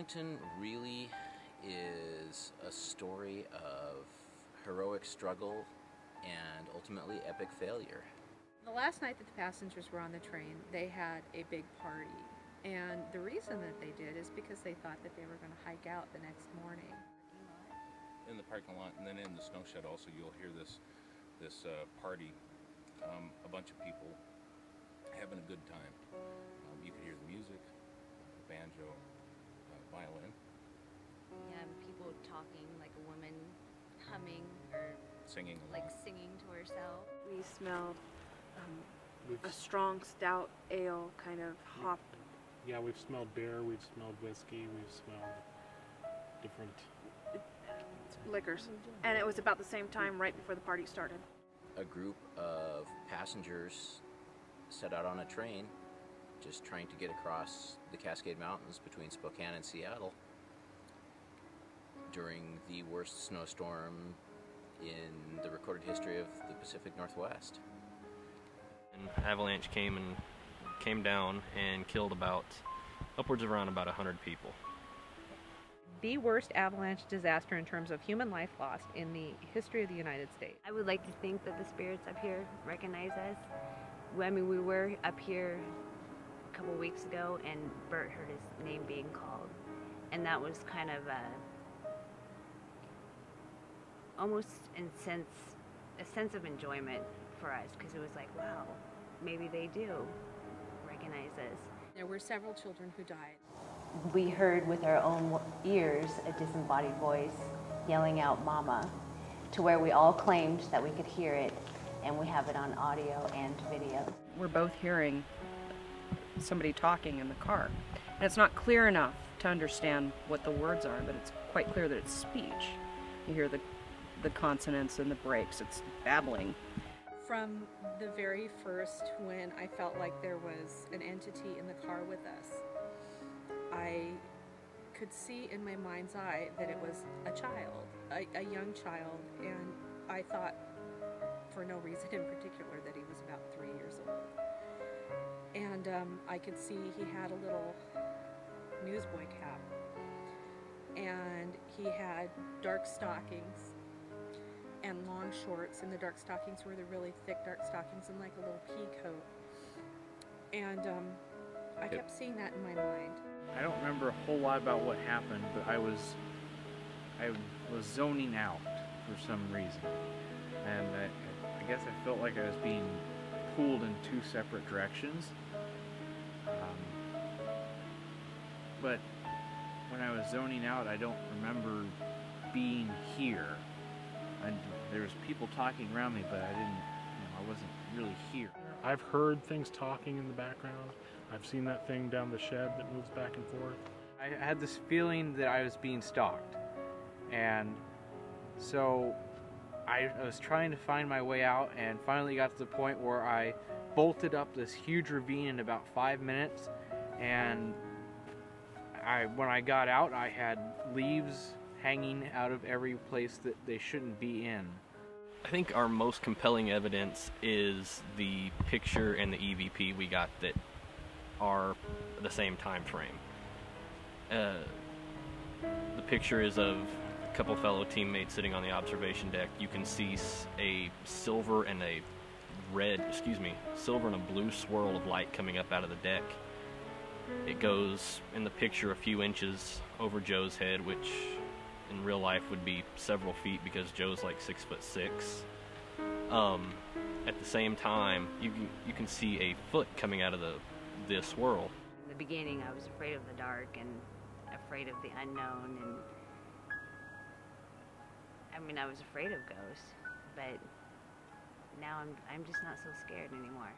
Wellington really is a story of heroic struggle and ultimately epic failure. The last night that the passengers were on the train, they had a big party. And the reason that they did is because they thought that they were going to hike out the next morning. In the parking lot, and then in the snow shed also, you'll hear this party, a bunch of people having a good time. You can hear the music, banjo, violin. Yeah, people talking, like a woman humming or singing along. Like singing to herself. We smelled a strong stout ale, kind of hop. Yeah, we've smelled beer, we've smelled whiskey, we've smelled different liquors. And it was about the same time right before the party started. A group of passengers set out on a train just trying to get across the Cascade Mountains between Spokane and Seattle during the worst snowstorm in the recorded history of the Pacific Northwest. An avalanche came down and killed upwards of around about 100 people. The worst avalanche disaster in terms of human life lost in the history of the United States. I would like to think that the spirits up here recognize us. I mean, we were up here a couple weeks ago and Bert heard his name being called. And that was kind of almost a sense of enjoyment for us, because it was like, wow, maybe they do recognize us. There were several children who died. We heard with our own ears a disembodied voice yelling out "Mama," to where we all claimed that we could hear it, and we have it on audio and video. We're both hearing somebody talking in the car. And it's not clear enough to understand what the words are, but it's quite clear that it's speech. You hear the consonants and the breaks, it's babbling. From the very first, when I felt like there was an entity in the car with us, I could see in my mind's eye that it was a child, a young child, and I thought, for no reason in particular, that he was about 3 years old. And I could see he had a little newsboy cap, and he had dark stockings and long shorts, and the dark stockings were the really thick dark stockings and like a little pea coat. And I kept seeing that in my mind. I don't remember a whole lot about what happened, but I was zoning out for some reason. And I guess I felt like I was being pulled in two separate directions. But when I was zoning out, I don't remember being here. And there was people talking around me, but I wasn't really here. I've heard things talking in the background. I've seen that thing down the shed that moves back and forth. I had this feeling that I was being stalked. And so I was trying to find my way out, and finally got to the point where I bolted up this huge ravine in about 5 minutes. And when I got out, I had leaves hanging out of every place that they shouldn't be in. I think our most compelling evidence is the picture and the EVP we got that are the same time frame. The picture is of a couple fellow teammates sitting on the observation deck. You can see a silver and a blue swirl of light coming up out of the deck. It goes in the picture a few inches over Joe's head, which in real life would be several feet because Joe's like 6'6". At the same time, you can see a foot coming out of the swirl. In the beginning, I was afraid of the dark and afraid of the unknown, and I mean, I was afraid of ghosts, but now I'm just not so scared anymore.